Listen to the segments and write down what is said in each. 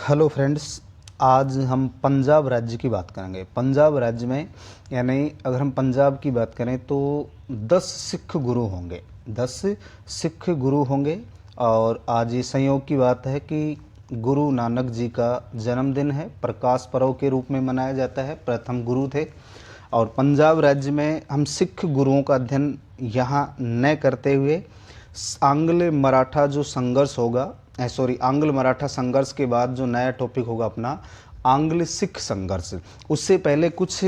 Hello friends, आज हम पंजाब राज्य की बात करेंगे। पंजाब राज्य में यानी अगर हम पंजाब की बात करें तो 10 सिख गुरु होंगे। 10 सिख गुरु होंगे और आज ये संयोग की बात है कि गुरु नानक जी का जन्मदिन है। प्रकाश पर्व के रूप में मनाया जाता है। प्रथम गुरु थे और पंजाब राज्य में हम सिख गुरुओं का अध्ययन यहाँ न करते हुए आंग्ल मराठा जो संघर्ष होगा, आंग्ल मराठा संघर्ष के बाद जो नया टॉपिक होगा अपना आंग्ल सिख संघर्ष, उससे पहले कुछ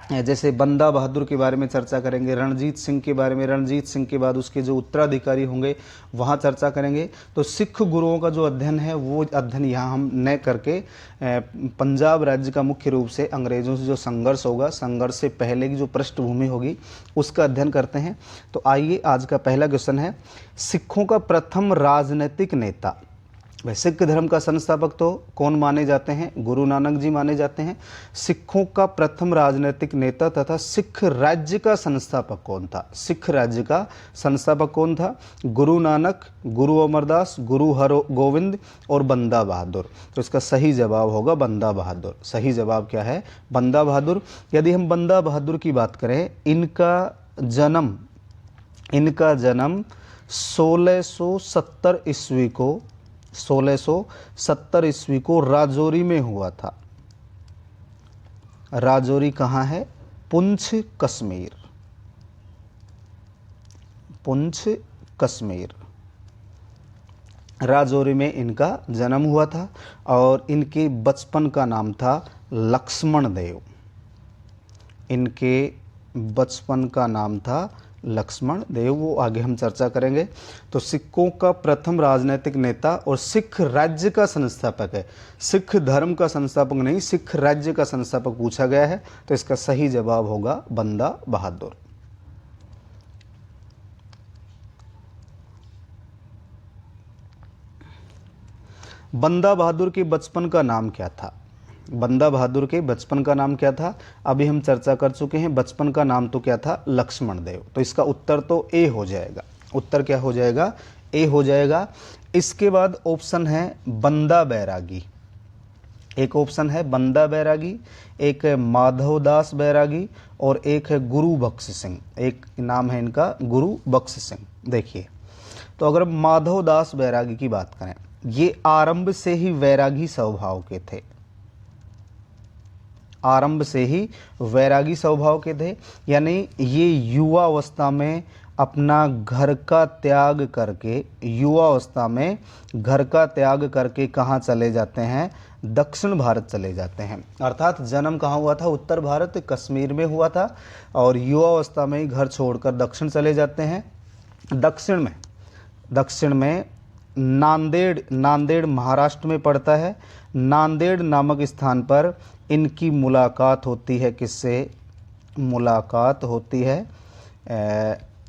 जैसे बंदा बहादुर के बारे में चर्चा करेंगे, रणजीत सिंह के बारे में, रणजीत सिंह के बाद उसके जो उत्तराधिकारी होंगे वहाँ चर्चा करेंगे। तो सिख गुरुओं का जो अध्ययन है वो अध्ययन यहाँ हम न करके पंजाब राज्य का मुख्य रूप से अंग्रेज़ों से जो संघर्ष होगा, संघर्ष से पहले की जो पृष्ठभूमि होगी उसका अध्ययन करते हैं। तो आइए, आज का पहला क्वेश्चन है, सिखों का प्रथम राजनीतिक नेता। भाई, सिख धर्म का संस्थापक तो कौन माने जाते हैं? गुरु नानक जी माने जाते हैं। सिखों का प्रथम राजनीतिक नेता तथा सिख राज्य का संस्थापक कौन था? सिख राज्य का संस्थापक कौन था? गुरु नानक, गुरु अमरदास, गुरु हरगोविंद और बंदा बहादुर। तो इसका सही जवाब होगा बंदा बहादुर। सही जवाब क्या है? बंदा बहादुर। यदि हम बंदा बहादुर की बात करें, इनका जन्म 1670 ईस्वी को राजौरी में हुआ था। राजौरी कहाँ है? पुंछ, कश्मीर। पुंछ, कश्मीर, राजौरी में इनका जन्म हुआ था और इनके बचपन का नाम था लक्ष्मण देव। इनके बचपन का नाम था लक्ष्मण देव, वो आगे हम चर्चा करेंगे। तो सिखों का प्रथम राजनीतिक नेता और सिख राज्य का संस्थापक है। सिख धर्म का संस्थापक नहीं, सिख राज्य का संस्थापक पूछा गया है, तो इसका सही जवाब होगा बंदा बहादुर। बंदा बहादुर के बचपन का नाम क्या था? बंदा बहादुर के बचपन का नाम क्या था? अभी हम चर्चा कर चुके हैं। बचपन का नाम तो क्या था? लक्ष्मण देव। तो इसका उत्तर तो ए हो जाएगा। उत्तर क्या हो जाएगा? ए हो जाएगा। इसके बाद ऑप्शन है बंदा बैरागी। एक ऑप्शन है बंदा बैरागी, एक है माधवदास बैरागी और एक है गुरु बख्श सिंह। एक नाम है इनका गुरु बख्श सिंह। देखिए, तो अगर माधवदास बैरागी की बात करें, ये आरंभ से ही वैरागी स्वभाव के थे। आरंभ से ही वैरागी स्वभाव के थे, यानी ये युवा अवस्था में अपना घर का त्याग करके, युवा अवस्था में घर का त्याग करके कहाँ चले जाते हैं? दक्षिण भारत चले जाते हैं। अर्थात जन्म कहाँ हुआ था? उत्तर भारत, कश्मीर में हुआ था और युवा अवस्था में ही घर छोड़कर दक्षिण चले जाते हैं। दक्षिण में नांदेड़ महाराष्ट्र में पड़ता है। नांदेड़ नामक स्थान पर इनकी मुलाकात होती है किससे? मुलाकात होती है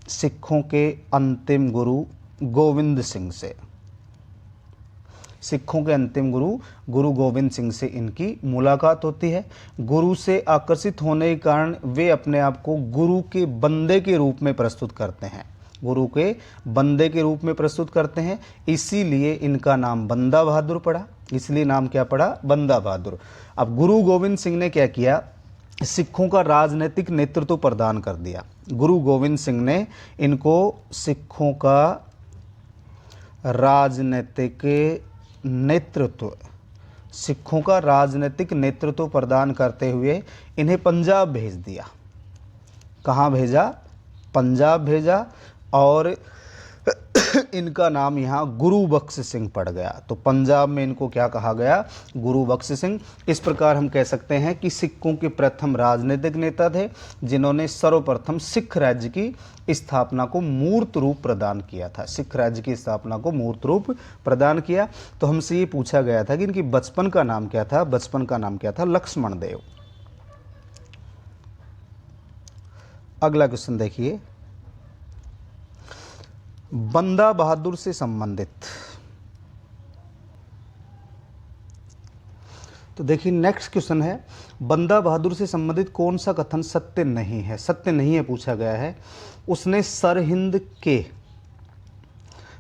सिखों के अंतिम गुरु गोविंद सिंह से। सिखों के अंतिम गुरु गोविंद सिंह से इनकी मुलाकात होती है। गुरु से आकर्षित होने के कारण वे अपने आप को गुरु के बंदे के रूप में प्रस्तुत करते हैं। गुरु के बंदे के रूप में प्रस्तुत करते हैं, इसीलिए इनका नाम बंदा बहादुर पड़ा। इसलिए नाम क्या पड़ा? बंदा बहादुर। अब गुरु गोविंद सिंह ने क्या किया? सिखों का राजनीतिक नेतृत्व प्रदान कर दिया। गुरु गोविंद सिंह ने इनको सिखों का राजनीतिक नेतृत्व प्रदान करते हुए इन्हें पंजाब भेज दिया। कहाँ भेजा? पंजाब भेजा और इनका नाम यहाँ गुरु बख्श सिंह पड़ गया। तो पंजाब में इनको क्या कहा गया? गुरु बख्श सिंह। इस प्रकार हम कह सकते हैं कि सिखों के प्रथम राजनीतिक नेता थे जिन्होंने सर्वप्रथम सिख राज्य की स्थापना को मूर्त रूप प्रदान किया था। सिख राज्य की स्थापना को मूर्त रूप प्रदान किया। तो हमसे ये पूछा गया था कि इनकी बचपन का नाम क्या था? बचपन का नाम क्या था? लक्ष्मण देव। अगला क्वेश्चन देखिए, बंदा बहादुर से संबंधित। तो देखिए, नेक्स्ट क्वेश्चन है, बंदा बहादुर से संबंधित कौन सा कथन सत्य नहीं है? सत्य नहीं है पूछा गया है। उसने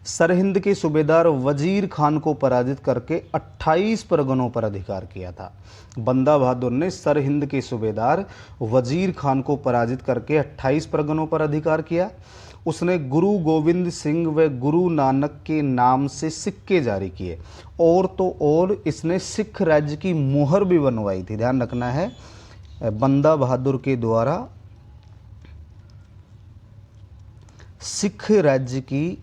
सरहिंद के सूबेदार वजीर खान को पराजित करके 28 परगनों पर अधिकार किया था। बंदा बहादुर ने सरहिंद के सूबेदार वजीर खान को पराजित करके 28 परगनों पर अधिकार किया। उसने गुरु गोविंद सिंह व गुरु नानक के नाम से सिक्के जारी किए, और तो और इसने सिख राज्य की मुहर भी बनवाई थी। ध्यान रखना है, बंदा बहादुर के द्वारा सिख राज्य की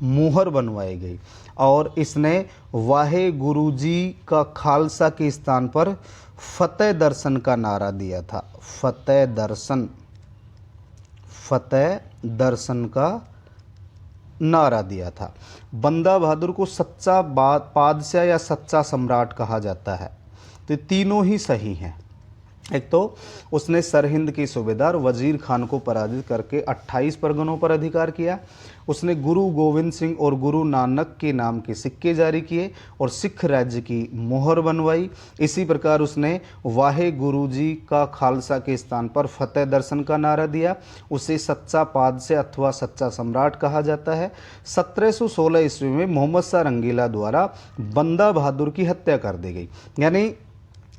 मुहर बनवाई गई, और इसने वाहे गुरु जी का खालसा के स्थान पर फतेह दर्शन का नारा दिया था। फतेह दर्शन का नारा दिया था। बंदा बहादुर को सच्चा बादशाह या सच्चा सम्राट कहा जाता है, तो तीनों ही सही हैं। एक तो उसने सरहिंद के सूबेदार वजीर खान को पराजित करके 28 परगनों पर अधिकार किया। उसने गुरु गोविंद सिंह और गुरु नानक के नाम के सिक्के जारी किए और सिख राज्य की मोहर बनवाई। इसी प्रकार उसने वाहे गुरु जी का खालसा के स्थान पर फतेह दर्शन का नारा दिया। उसे सच्चा बादशाह अथवा सच्चा सम्राट कहा जाता है। 1716 ईस्वी में मोहम्मद शाह रंगीला द्वारा बंदा बहादुर की हत्या कर दी गई। यानी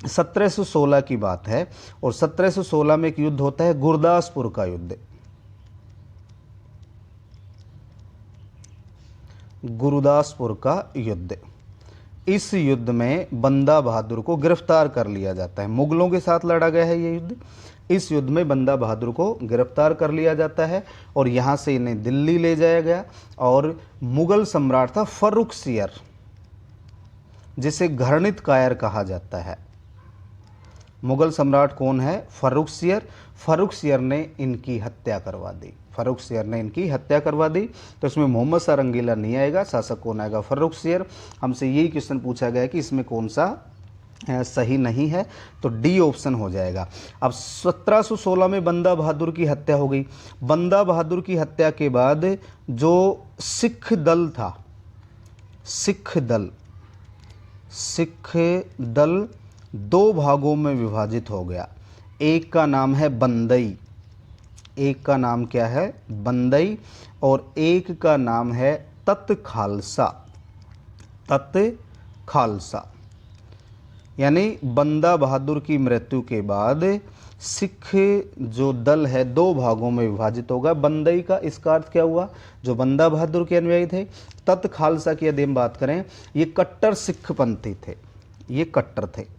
1716 की बात है, और 1716 में एक युद्ध होता है, गुरदासपुर का युद्ध। गुरदासपुर का युद्ध, इस युद्ध में बंदा बहादुर को गिरफ्तार कर लिया जाता है। मुगलों के साथ लड़ा गया है ये युद्ध। इस युद्ध में बंदा बहादुर को गिरफ्तार कर लिया जाता है और यहाँ से इन्हें दिल्ली ले जाया गया। और मुगल सम्राट था फर्रुखसियर, जिसे घृणित कायर कहा जाता है। मुगल सम्राट कौन है? फर्रुखसियर। फर्रुखसियर ने इनकी हत्या करवा दी। फर्रुखसियर ने इनकी हत्या करवा दी। तो इसमें मोहम्मद शाह रंगीला नहीं आएगा, शासक कौन आएगा? फर्रुखसियर। हमसे यही क्वेश्चन पूछा गया कि इसमें कौन सा सही नहीं है, तो डी ऑप्शन हो जाएगा। अब 1716 में बंदा बहादुर की हत्या हो गई। बंदा बहादुर की हत्या के बाद जो सिख दल था, सिख दल दो भागों में विभाजित हो गया। एक का नाम है बंदई, एक का नाम क्या है? बंदई, और एक का नाम है तत खालसा। तत खालसा यानी बंदा बहादुर की मृत्यु के बाद सिख जो दल है दो भागों में विभाजित होगा। बंदई का इसका अर्थ क्या हुआ? जो बंदा बहादुर के अनुयायी थे। तत खालसा की यदि हम बात करें, ये कट्टर सिख पंथी थे, ये कट्टर थे,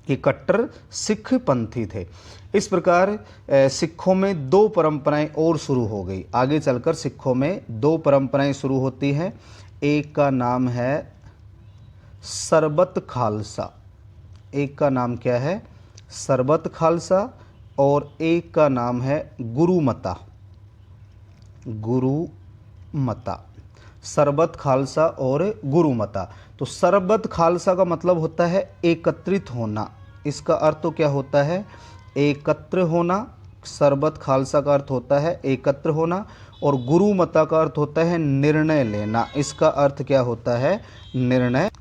ये कट्टर सिख पंथी थे। इस प्रकार सिखों में दो परंपराएं और शुरू हो गई। आगे चलकर सिखों में दो परंपराएं शुरू होती हैं। एक का नाम है सरबत खालसा, एक का नाम क्या है? सरबत खालसा, और एक का नाम है गुरुमता। गुरुमता, सरबत खालसा और गुरुमता। तो सरबत खालसा का मतलब होता है एकत्रित होना। इसका अर्थ तो क्या होता है? एकत्र होना। सरबत खालसा का अर्थ होता है एकत्र होना, और गुरुमता का अर्थ होता है निर्णय लेना। इसका अर्थ क्या होता है? निर्णय।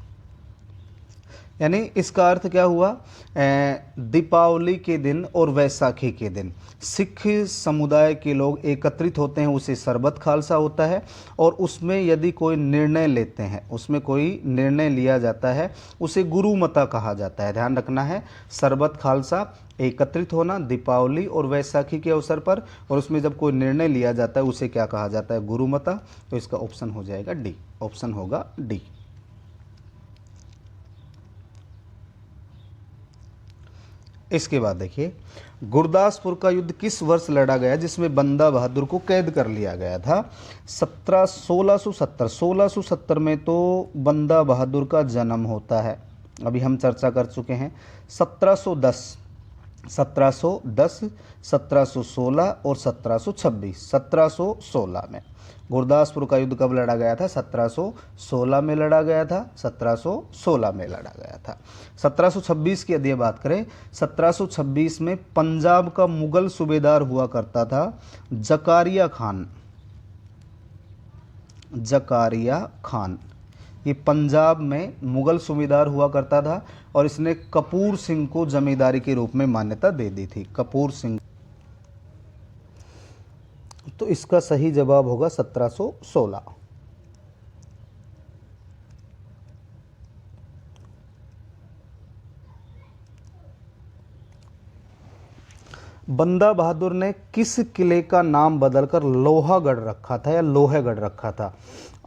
यानी इसका अर्थ क्या हुआ? दीपावली के दिन और वैसाखी के दिन सिख समुदाय के लोग एकत्रित होते हैं, उसे सरबत खालसा होता है। और उसमें यदि कोई निर्णय लेते हैं, उसमें कोई निर्णय लिया जाता है, उसे गुरुमता कहा जाता है। ध्यान रखना है, सरबत खालसा एकत्रित होना दीपावली और वैसाखी के अवसर पर, और उसमें जब कोई निर्णय लिया जाता है उसे क्या कहा जाता है? गुरुमता। तो इसका ऑप्शन हो जाएगा डी, ऑप्शन होगा डी। इसके बाद देखिए, गुरदासपुर का युद्ध किस वर्ष लड़ा गया जिसमें बंदा बहादुर को कैद कर लिया गया था? 1670 में तो बंदा बहादुर का जन्म होता है, अभी हम चर्चा कर चुके हैं। 1710, 1716 और 1726। 1716 में गुरदासपुर का युद्ध कब लड़ा गया था? 1716 में लड़ा गया था। 1716 में लड़ा गया था। 1726 की यदि बात करें, 1726 में पंजाब का मुगल सूबेदार हुआ करता था जकारिया खान। जकारिया खान ये पंजाब में मुगल सूबेदार हुआ करता था, और इसने कपूर सिंह को जमींदारी के रूप में मान्यता दे दी थी। कपूर सिंह। तो इसका सही जवाब होगा 1716। बंदा बहादुर ने किस किले का नाम बदलकर लोहागढ़ रखा था या लोहेगढ़ रखा था?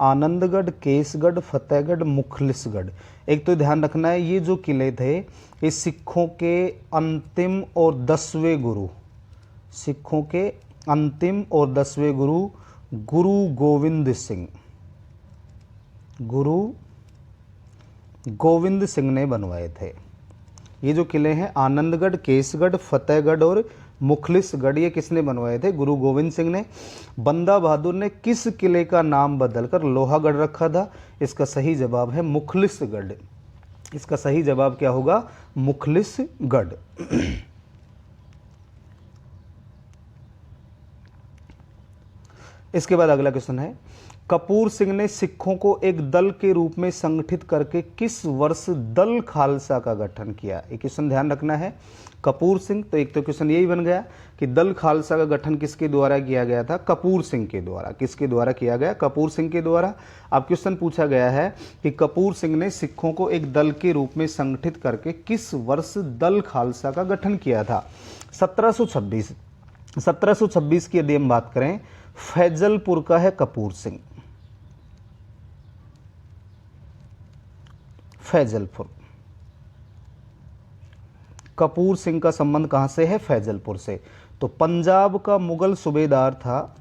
आनंदगढ़, केसगढ़, फतेहगढ़, मुखलिसगढ़। एक तो ध्यान रखना है, ये जो किले थे ये सिखों के अंतिम और 10वें गुरु, सिखों के अंतिम और 10वें गुरु गुरु गोविंद सिंह, गुरु गोविंद सिंह ने बनवाए थे। ये जो किले हैं आनंदगढ़, केसगढ़, फतेहगढ़ और मुखलिसगढ़, ये किसने बनवाए थे? गुरु गोविंद सिंह ने। बंदा बहादुर ने किस किले का नाम बदलकर लोहागढ़ रखा था? इसका सही जवाब है मुखलिसगढ़। इसका सही जवाब क्या होगा? मुखलिसगढ़। इसके बाद अगला क्वेश्चन है, कपूर सिंह ने सिखों को एक दल के रूप में संगठित करके किस वर्ष दल खालसा का गठन किया? एक क्वेश्चन ध्यान रखना है, कपूर सिंह, तो एक तो क्वेश्चन यही बन गया कि दल खालसा का गठन किसके द्वारा किया गया था? कपूर सिंह के द्वारा। किसके द्वारा किया गया? कपूर सिंह के द्वारा। अब क्वेश्चन पूछा गया है कि कपूर सिंह ने सिखों को एक दल के रूप में संगठित करके किस वर्ष दल खालसा का गठन किया था? 1726। 1726 की यदि हम बात करें, फैजलपुर का है कपूर सिंह, फैजलपुर। कपूर सिंह का संबंध कहां से है? फैजलपुर से। तो पंजाब का मुगल सूबेदार था,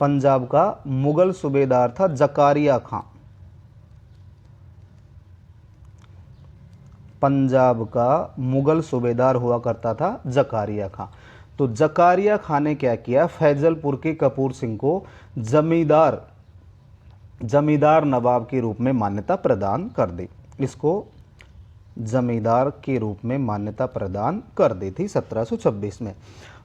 पंजाब का मुगल सूबेदार था जकारिया खां। पंजाब का मुगल सूबेदार हुआ करता था जकारिया खां। तो जकारिया खां ने क्या किया? फैजलपुर के कपूर सिंह को जमींदार नवाब के रूप में मान्यता प्रदान कर दी। इसको जमींदार के रूप में मान्यता प्रदान कर दी थी 1726 में।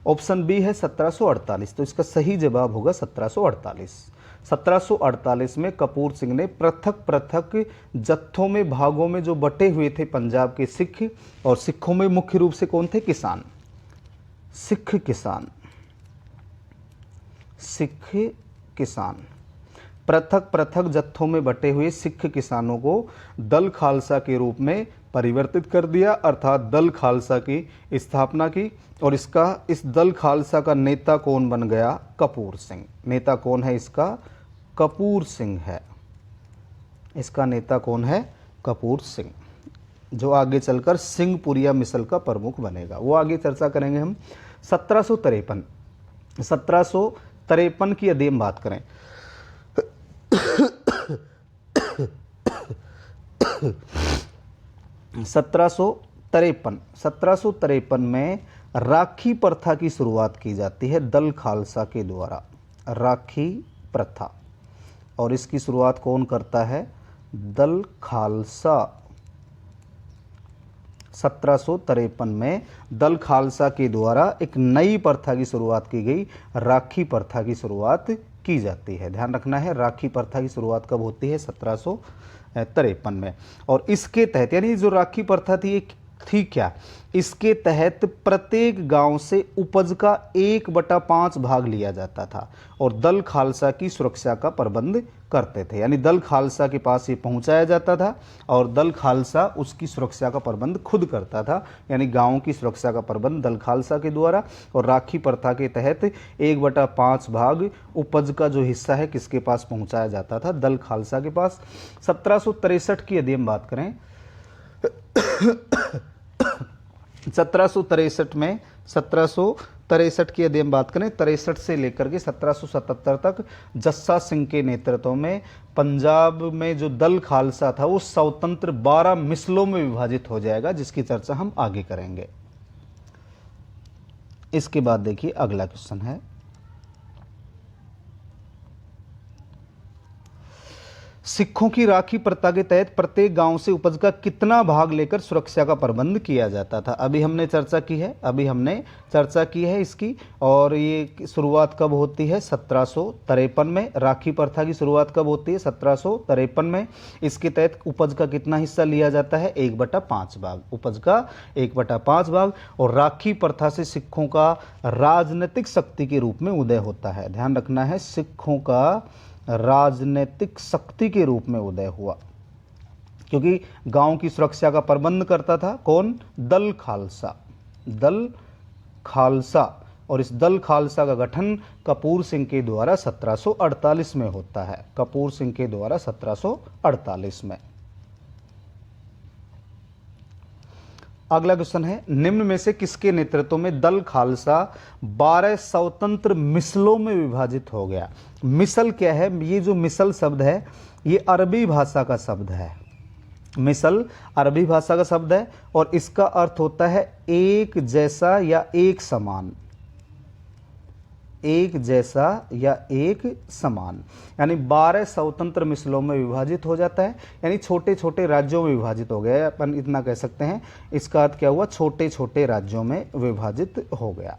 ऑप्शन बी है 1748, तो इसका सही जवाब होगा 1748। 1748 में कपूर सिंह ने पृथक पृथक जत्थों में, भागों में जो बटे हुए थे पंजाब के सिख, और सिखों में मुख्य रूप से कौन थे? किसान, सिख किसान, सिख किसान। पृथक पृथक जत्थों में बटे हुए सिख किसानों को दल खालसा के रूप में परिवर्तित कर दिया, अर्थात दल खालसा की स्थापना की। और इस दल खालसा का नेता कौन बन गया? कपूर सिंह। नेता कौन है इसका? कपूर सिंह है। इसका नेता कौन है? कपूर सिंह, जो आगे चलकर सिंहपुरिया मिसल का प्रमुख बनेगा, वो आगे चर्चा करेंगे हम। 1753, 1753 की यदि हम बात करें, 1753 में राखी प्रथा की शुरुआत की जाती है दल खालसा के द्वारा, राखी प्रथा। और इसकी शुरुआत कौन करता है? दल खालसा। 1753 में दल खालसा के द्वारा एक नई प्रथा की शुरुआत की गई, राखी प्रथा की शुरुआत की जाती है। ध्यान रखना है, राखी प्रथा की शुरुआत कब होती है? 1753 में। और इसके तहत, यानी जो राखी प्रथा थी थी क्या? इसके तहत प्रत्येक गांव से उपज का 1/5 भाग लिया जाता था और दल खालसा की सुरक्षा का प्रबंध करते थे। यानी दल खालसा के पास ये पहुंचाया जाता था और दल खालसा उसकी सुरक्षा का प्रबंध खुद करता था। यानी गांव की सुरक्षा का प्रबंध दल खालसा के द्वारा, और राखी प्रथा के तहत 1/5 भाग उपज का जो हिस्सा है किसके पास पहुंचाया जाता था? दल खालसा के पास। 1763 की यदि हम बात करें, 1763 में, 1763 की यदि हम बात करें, 63 से लेकर के 1777 तक जस्सा सिंह के नेतृत्व में पंजाब में जो दल खालसा था वो स्वतंत्र 12 मिसलों में विभाजित हो जाएगा, जिसकी चर्चा हम आगे करेंगे। इसके बाद देखिए अगला क्वेश्चन है, सिखों की राखी प्रथा के तहत प्रत्येक गांव से उपज का कितना भाग लेकर सुरक्षा का प्रबंध किया जाता था? अभी हमने चर्चा की है इसकी। और ये शुरुआत कब होती है? 1753 में। राखी प्रथा की शुरुआत कब होती है? 1753 में। इसके तहत उपज का कितना हिस्सा लिया जाता है? 1/5 भाग। उपज का 1/5 भाग। और राखी प्रथा से सिखों का राजनीतिक शक्ति के रूप में उदय होता है। ध्यान रखना है, सिखों का राजनीतिक शक्ति के रूप में उदय हुआ, क्योंकि गांव की सुरक्षा का प्रबंध करता था कौन? दल खालसा। दल खालसा। और इस दल खालसा का गठन कपूर सिंह के द्वारा 1748 में होता है। कपूर सिंह के द्वारा 1748 में। अगला क्वेश्चन है, निम्न में से किसके नेतृत्व में दल खालसा 12 स्वतंत्र मिसलों में विभाजित हो गया? मिसल क्या है? ये जो मिसल शब्द है ये अरबी भाषा का शब्द है। मिसल अरबी भाषा का शब्द है और इसका अर्थ होता है एक जैसा या एक समान। एक जैसा या एक समान, यानी 12 स्वतंत्र मिसलों में विभाजित हो जाता है, यानी छोटे छोटे राज्यों में विभाजित हो गया। अपन इतना कह सकते हैं, इसका अर्थ क्या हुआ? छोटे छोटे राज्यों में विभाजित हो गया।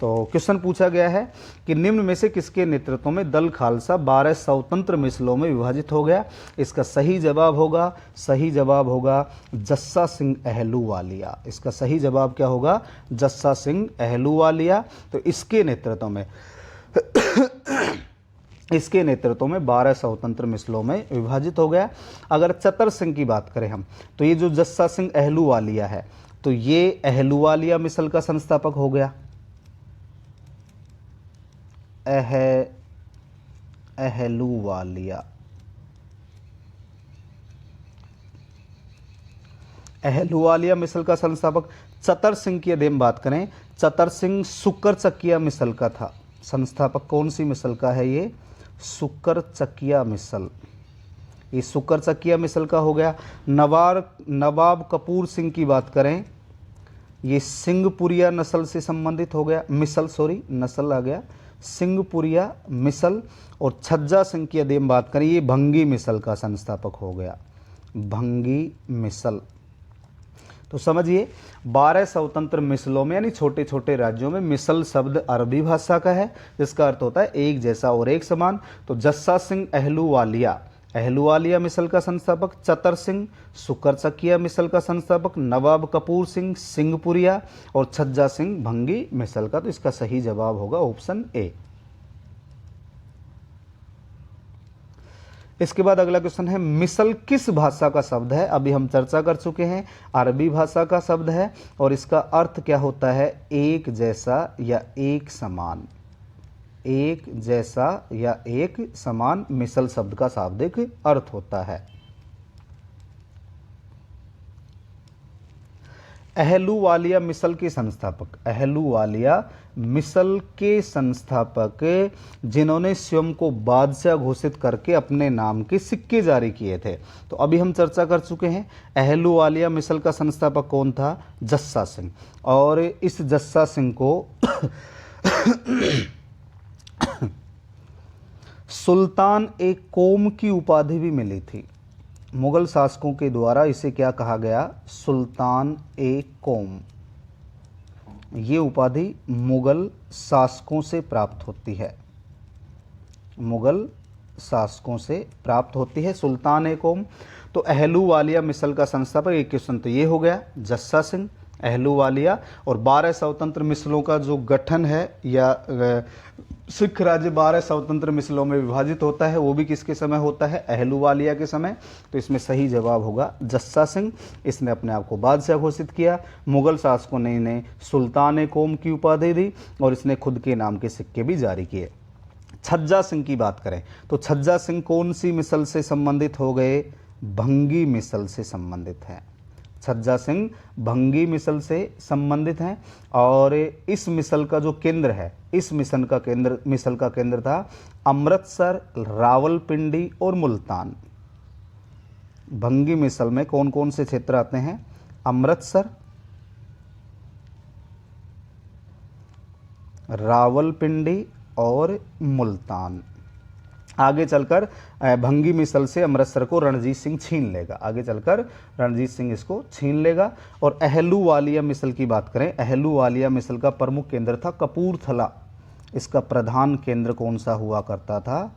तो क्वेश्चन पूछा गया है कि निम्न में से किसके नेतृत्व में दल खालसा 12 स्वतंत्र मिसलों में विभाजित हो गया? इसका सही जवाब होगा जस्सा सिंह अहलूवालिया। इसका सही जवाब क्या होगा? जस्सा सिंह अहलूवालिया। तो इसके नेतृत्व में 12 स्वतंत्र मिसलों में विभाजित हो गया। अगर चतर सिंह की बात करें हम, तो ये जो जस्सा सिंह अहलूवालिया है, तो ये अहलूवालिया मिसल का संस्थापक हो गया। अहलूवालिया मिसल का संस्थापक। चतर सिंह की यदि हम बात करें, चतर सिंह सुकर चकिया मिसल का था। संस्थापक कौन सी मिसल का है? ये सुकर चकिया मिसल। ये सुकर चकिया मिसल का हो गया। नवाब कपूर सिंह की बात करें, ये सिंहपुरिया नस्ल से संबंधित हो गया। नस्ल आ गया, सिंहपुरिया मिसल। और छज्जा सिंह की यदि हम बात करें, ये भंगी मिसल का संस्थापक हो गया। भंगी मिसल। तो समझिए, 12 स्वतंत्र मिसलों में यानी छोटे छोटे राज्यों में, मिसल शब्द अरबी भाषा का है जिसका अर्थ होता है एक जैसा और एक समान। तो जस्सा सिंह अहलूवालिया मिसल का संस्थापक, चतर सिंह सुकर चकिया मिसल का संस्थापक, नवाब कपूर सिंह सिंहपुरिया और छज्जा सिंह भंगी मिसल का। तो इसका सही जवाब होगा ऑप्शन ए। इसके बाद अगला क्वेश्चन है, मिसल किस भाषा का शब्द है? अभी हम चर्चा कर चुके हैं, अरबी भाषा का शब्द है और इसका अर्थ क्या होता है? एक जैसा या एक समान। एक जैसा या एक समान मिसल शब्द का शाब्दिक अर्थ होता है। अहलूवालिया मिसल के संस्थापक। अहलूवालिया मिसल के संस्थापक जिन्होंने स्वयं को बादशाह घोषित करके अपने नाम के सिक्के जारी किए थे। तो अभी हम चर्चा कर चुके हैं, अहलूवालिया मिसल का संस्थापक कौन था? जस्सा सिंह। और इस जस्सा सिंह को सुल्तान ए कौम की उपाधि भी मिली थी। मुगल शासकों के द्वारा इसे क्या कहा गया? सुल्तान ए कौम। ये उपाधि मुगल शासकों से प्राप्त होती है। मुगल शासकों से प्राप्त होती है सुल्तान ए कौम। तो अहलूवालिया मिसल का संस्थापक, एक क्वेश्चन तो ये हो गया, जस्सा सिंह अहलूवालिया। और 12 स्वतंत्र मिसलों का जो गठन है या सिख राज्य 12 स्वतंत्र मिसलों में विभाजित होता है, वो भी किसके समय होता है? अहलूवालिया के समय। तो इसमें सही जवाब होगा जस्सा सिंह। इसने अपने आप को बादशाह घोषित किया, मुगल शासकों ने इन्हें सुल्तान ए कौम की उपाधि दी और इसने खुद के नाम के सिक्के भी जारी किए। छज्जा सिंह की बात करें तो छज्जा सिंह कौन सी मिसल से संबंधित हो गए? भंगी मिसल से संबंधित है। छज्जा सिंह भंगी मिसल से संबंधित हैं। और इस मिसल का जो केंद्र है, इस मिशन का मिसल का केंद्र था अमृतसर, रावलपिंडी और मुल्तान। भंगी मिसल में कौन कौन से क्षेत्र आते हैं? अमृतसर, रावलपिंडी और मुल्तान। आगे चलकर भंगी मिसल से अमृतसर को रणजीत सिंह छीन लेगा, आगे चलकर रणजीत सिंह इसको छीन लेगा। और अहलूवालिया मिसल की बात करें, अहलूवालिया मिसल का प्रमुख केंद्र था कपूरथला, इसका प्रधान केंद्र कौन सा हुआ करता था?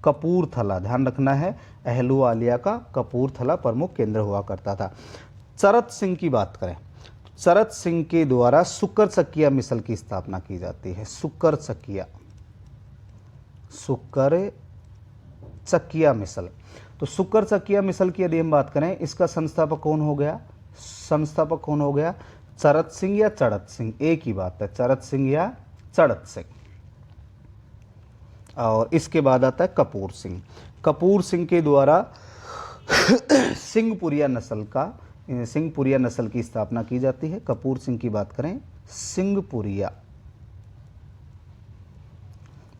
कपूरथला, ध्यान रखना है, अहलूवालिया का कपूरथला प्रमुख केंद्र हुआ करता था। चरत सिंह की बात करें, चरत सिंह के द्वारा सुकर चकिया मिसल की स्थापना की जाती है। सुकर चकिया, सुकर चकिया मिसल। तो सुकर चकिया मिसल की यदि हम बात करें, इसका संस्थापक कौन हो गया? संस्थापक कौन हो गया? चरत सिंह या चड़त सिंह, एक ही बात है, चरत सिंह या चड़त सिंह। और इसके बाद आता है कपूर सिंह। कपूर सिंह के द्वारा सिंहपुरिया नस्ल की स्थापना की जाती है। कपूर सिंह की बात करें, सिंहपुरिया,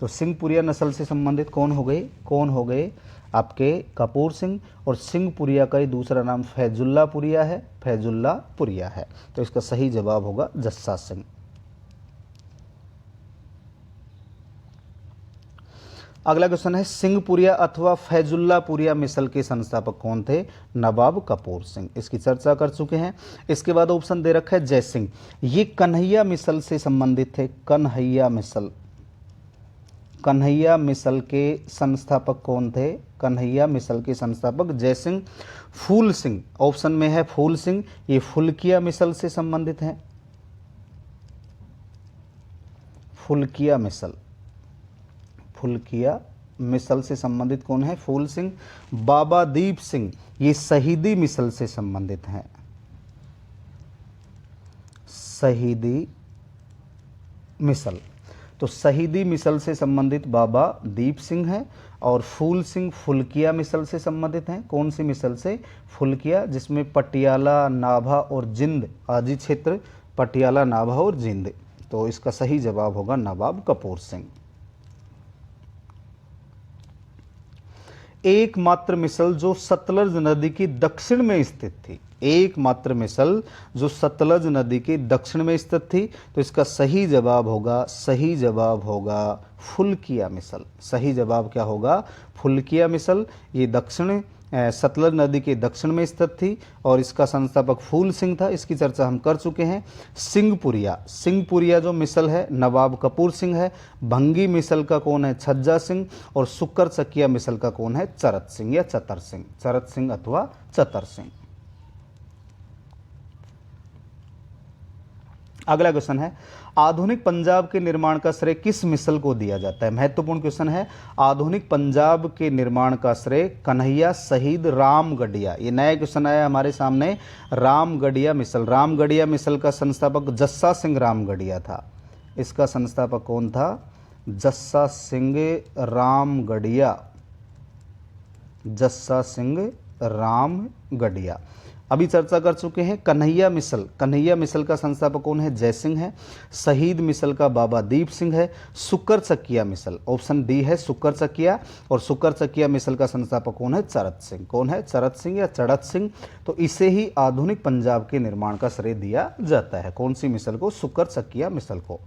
तो सिंहपुरिया नस्ल से संबंधित कौन हो गए? कौन हो गए? आपके कपूर सिंह। और सिंहपुरिया का ही दूसरा नाम फैजुल्लापुरिया है, फैजुल्लापुरिया है। तो इसका सही जवाब होगा जस्सा सिंह। अगला क्वेश्चन है, सिंहपुरिया अथवा फैजुल्लापुरिया मिसल के संस्थापक कौन थे? नवाब कपूर सिंह, इसकी चर्चा कर चुके हैं। इसके बाद ऑप्शन दे रखा है जयसिंह, ये कन्हैया मिसल से संबंधित थे। कन्हैया मिसल, कन्हैया मिसल के संस्थापक कौन थे? कन्हैया मिसल के संस्थापक जयसिंह। फूल सिंह, ऑप्शन में है फूल सिंह, ये फुल्किया मिसल से संबंधित हैं। फुल्किया मिसल, फुल्किया मिसल से संबंधित कौन है? फूल सिंह। बाबा दीप सिंह, ये शहीदी मिसल से संबंधित हैं। शहीदी मिसल, तो शहीदी मिसल से संबंधित बाबा दीप सिंह है। और फूल सिंह फुल्किया मिसल से संबंधित हैं। कौन सी मिसल से? फुल्किया, जिसमें पटियाला, नाभा और जिंद आदि क्षेत्र, पटियाला, नाभा और जिंद। तो इसका सही जवाब होगा नवाब कपूर सिंह। एकमात्र मिसल जो सतलज नदी की दक्षिण में स्थित थी, एकमात्र मिसल जो सतलज नदी के दक्षिण में स्थित थी। तो इसका सही जवाब होगा फुल्किया मिसल। सही जवाब क्या होगा? फुल्किया मिसल। ये दक्षिण सतलज नदी के दक्षिण में स्थित थी और इसका संस्थापक फूल सिंह था। इसकी चर्चा हम कर चुके हैं। सिंहपुरिया, सिंहपुरिया जो मिसल है नवाब कपूर सिंह है। भंगी मिसल का कौन है? छज्जा सिंह। और सुकर चकिया मिसल का कौन है? चरत सिंह या चतर सिंह, चरत सिंह अथवा चतर सिंह। अगला क्वेश्चन है, आधुनिक पंजाब के निर्माण का श्रेय किस मिसल को दिया जाता है? महत्वपूर्ण क्वेश्चन है। आधुनिक पंजाब के निर्माण का श्रेय कन्हैया, शहीद, रामगढ़िया, ये नया क्वेश्चन आया हमारे सामने। रामगढ़िया मिसल, रामगढ़िया मिसल का संस्थापक जस्सा सिंह रामगढ़िया था। इसका संस्थापक कौन था? जस्सा सिंह रामगढ़िया, जस्सा सिंह रामगढ़िया। अभी चर्चा कर चुके हैं कन्हैया मिसल, कन्हैया मिसल का संस्थापक कौन है? जयसिंह है। शहीद मिसल का बाबा दीप सिंह है। सुकर चकिया मिसल, ऑप्शन डी है सुकर चकिया। और सुकर चकिया मिसल का संस्थापक कौन है? चरत सिंह। कौन है? चरत सिंह या चड़त सिंह। तो इसे ही आधुनिक पंजाब के निर्माण का श्रेय दिया जाता है। कौन सी मिसल को? सुकर चकिया मिसल को।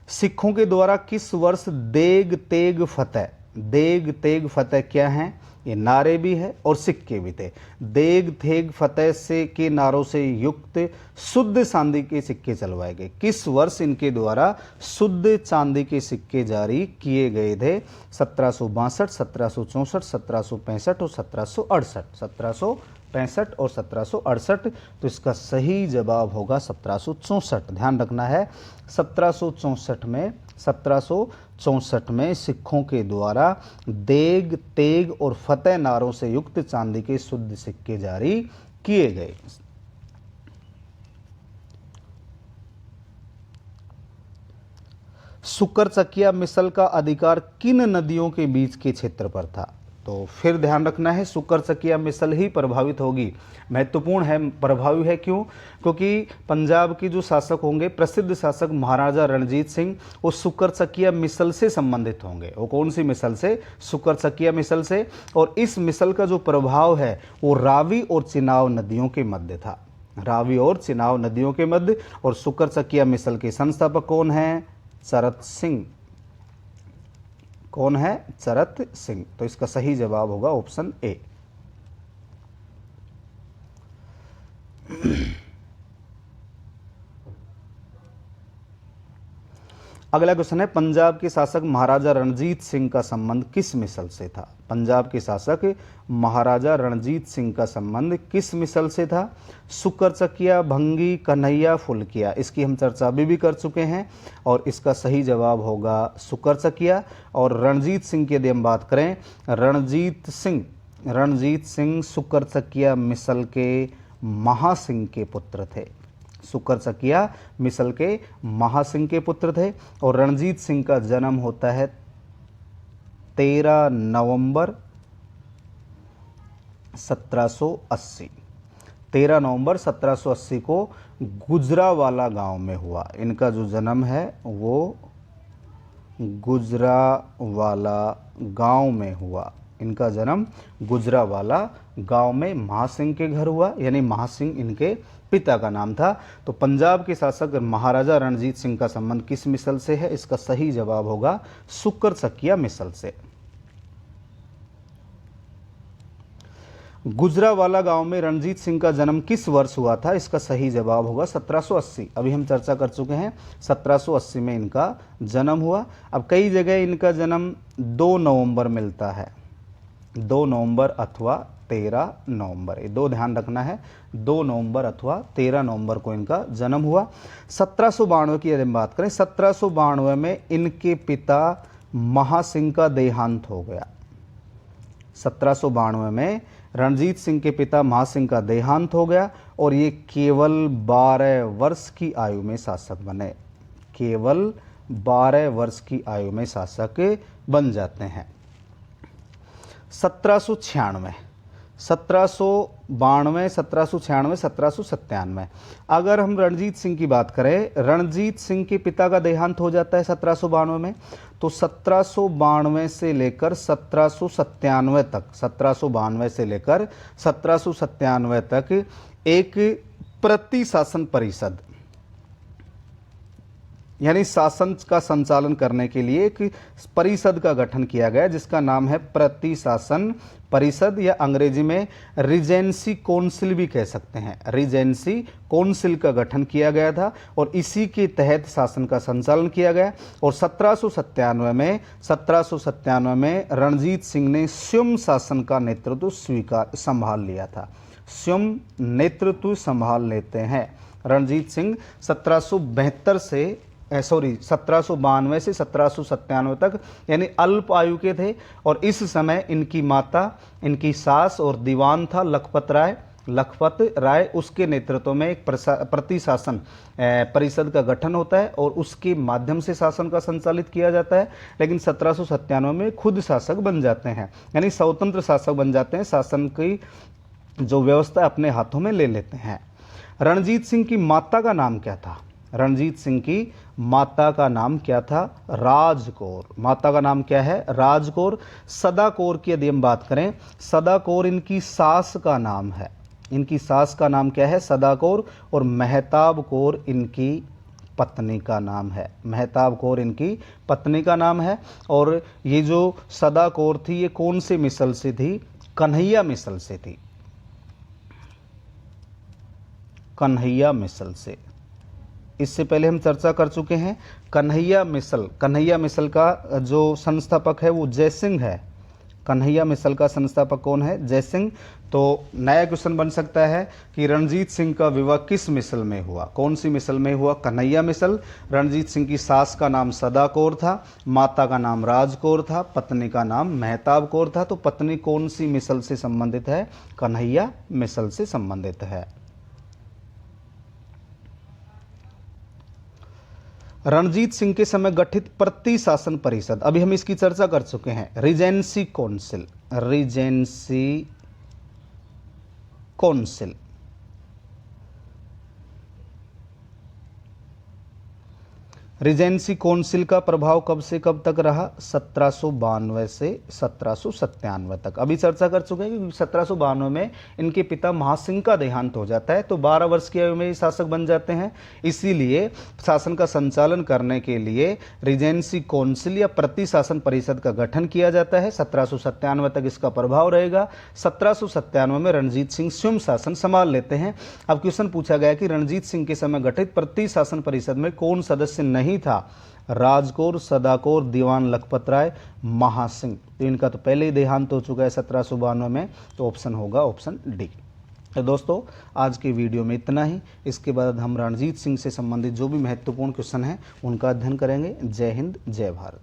सिखों के द्वारा किस वर्ष देग तेग फतेह, देग तेग फतेह क्या है? ये नारे भी है और सिक्के भी थे। देग तेग फतेह से के नारों से युक्त शुद्ध चांदी के सिक्के चलवाए गए। किस वर्ष इनके द्वारा शुद्ध चांदी के सिक्के जारी किए गए थे? 1762, 1764, 1765 और 1768। 1765 और 1768। तो इसका सही जवाब होगा 1764। ध्यान रखना है, 1764 में सिखों के द्वारा देग तेग और फतेह नारों से युक्त चांदी के शुद्ध सिक्के जारी किए गए। सुकर चकिया मिसल का अधिकार किन नदियों के बीच के क्षेत्र पर था? तो फिर ध्यान रखना है, सुकर चकिया मिसल ही प्रभावित होगी। महत्वपूर्ण है, प्रभावी है। क्यों? क्योंकि पंजाब के जो शासक होंगे, प्रसिद्ध शासक महाराजा रणजीत सिंह, वो सुकर चकिया मिसल से संबंधित होंगे। वो कौन सी मिसल से? सुकर चकिया मिसल से। और इस मिसल का जो प्रभाव है वो रावी और चिनाब नदियों के मध्य था, रावी और चिनाब नदियों के मध्य। और सुकर चकिया मिसल के संस्थापक कौन हैं? चरत सिंह। कौन है? चरत सिंह। तो इसका सही जवाब होगा ऑप्शन ए। अगला क्वेश्चन है, पंजाब के शासक महाराजा रणजीत सिंह का संबंध किस मिसल से था? पंजाब के शासक महाराजा रणजीत सिंह का संबंध किस मिसल से था? शुक्रचकिया, भंगी, कन्हैया, फुलकिया। इसकी हम चर्चा अभी भी कर चुके हैं और इसका सही जवाब होगा शुक्रचकिया। और रणजीत सिंह की यदि हम बात करें, रणजीत सिंह शुक्रचकिया मिसल के महासिंह के पुत्र थे। शुक्रचकिया मिसल के महासिंह के पुत्र थे। और रणजीत सिंह का जन्म होता है 13 नवंबर 1780। 13 नवंबर 1780 को गुजरावाला गांव में हुआ। इनका जो जन्म है वो गुजरावाला गांव में हुआ। इनका जन्म गुजरावाला गांव में महासिंह के घर हुआ, यानी महासिंह इनके पिता का नाम था। तो पंजाब के शासक महाराजा रणजीत सिंह का संबंध किस मिसल से है? इसका सही जवाब होगा शुक्रचकिया मिसल से। गुजरावाला गांव में रणजीत सिंह का जन्म किस वर्ष हुआ था? इसका सही जवाब होगा 1780। अभी हम चर्चा कर चुके हैं, 1780 में इनका जन्म हुआ। अब कई जगह इनका जन्म 2 नवंबर मिलता है, 2 नवंबर अथवा 13 नवंबर, ये दो ध्यान रखना है। 2 नवंबर अथवा 13 नवंबर को इनका जन्म हुआ। 1792 की यदि हम बात करें, 1792 में इनके पिता महासिंह का देहांत हो गया। 1792 में रणजीत सिंह के पिता महासिंह का देहांत हो गया और ये केवल 12 वर्ष की आयु में शासक बने। केवल 12 वर्ष की आयु में शासक बन जाते हैं। 1796, 1792, 1796, 1797। अगर हम रणजीत सिंह की बात करें, रणजीत सिंह के पिता का देहांत हो जाता है 1792 में, तो 1792 से लेकर 1797 तक, 1792 से लेकर 1797 तक एक प्रतिशासन परिषद, यानी शासन का संचालन करने के लिए एक परिषद का गठन किया गया जिसका नाम है प्रतिशासन परिषद, या अंग्रेजी में रीजेंसी काउंसिल भी कह सकते हैं। रीजेंसी काउंसिल का गठन किया गया था और इसी के तहत शासन का संचालन किया गया। और 1797 में रणजीत सिंह ने स्वयं शासन का नेतृत्व संभाल लिया था। स्वयं नेतृत्व संभाल लेते हैं रणजीत सिंह। 1792 से 1792 से 1797 तक, यानी अल्प आयु के थे। और इस समय इनकी माता, इनकी सास और दीवान था लखपत राय, उसके नेतृत्व में एक प्रतिशासन परिषद का गठन होता है और उसके माध्यम से शासन का संचालित किया जाता है। लेकिन 1797 में खुद शासक बन जाते हैं, यानी स्वतंत्र शासक बन जाते हैं, शासन की जो व्यवस्था अपने हाथों में ले लेते हैं। रणजीत सिंह की माता का नाम क्या था? रणजीत सिंह की माता का नाम क्या था? राजकौर। माता का नाम क्या है? राजकौर। सदा कौर की यदि हम बात करें, सदा कौर इनकी सास का नाम है। इनकी सास का नाम क्या है? सदा कौर। और मेहताब कौर इनकी पत्नी का नाम है। मेहताब कौर इनकी पत्नी का नाम है। और ये जो सदा कौर थी, ये कौन से मिसल से थी? कन्हैया मिसल से थी। कन्हैया मिसल से। इससे पहले हम चर्चा कर चुके हैं कन्हैया मिसल का जो संस्थापक है वो जयसिंह है। कन्हैया मिसल का संस्थापक कौन है? जयसिंह। तो नया क्वेश्चन बन सकता है कि रणजीत सिंह का विवाह किस मिसल में हुआ? कौन सी मिसल में हुआ? कन्हैया मिसल। रणजीत सिंह की सास का नाम सदा कौर था, माता का नाम राजकौर था, पत्नी का नाम मेहताब कौर था। तो पत्नी कौन सी मिसल से संबंधित है? कन्हैया मिसल से संबंधित है। रणजीत सिंह के समय गठित प्रतिशासन परिषद, अभी हम इसकी चर्चा कर चुके हैं। Regency council, Regency council. Regency council का प्रभाव कब से कब तक रहा? 1792 से 1797 तक। अभी चर्चा कर चुके हैं कि 1792 में इनके पिता महासिंह का देहांत हो जाता है, तो 12 वर्ष की आयु में ही शासक बन जाते हैं। इसीलिए शासन का संचालन करने के लिए रीजेंसी काउंसिल या प्रति शासन परिषद का गठन किया जाता है। 1797 तक इसका प्रभाव रहेगा। 1797 में रणजीत सिंह स्वयं शासन संभाल लेते हैं। अब क्वेश्चन पूछा गया कि रणजीत सिंह के समय गठित प्रति शासन परिषद में कौन सदस्य नहीं था? राजकौर, सदाकौर, दीवान लखपत राय, महासिंह। तो इनका तो पहले ही देहांत हो चुका है 1792 में, तो ऑप्शन होगा ऑप्शन डी। तो दोस्तों आज के वीडियो में इतना ही। इसके बाद हम रणजीत सिंह से संबंधित जो भी महत्वपूर्ण क्वेश्चन हैं उनका अध्ययन करेंगे। जय हिंद, जय भारत।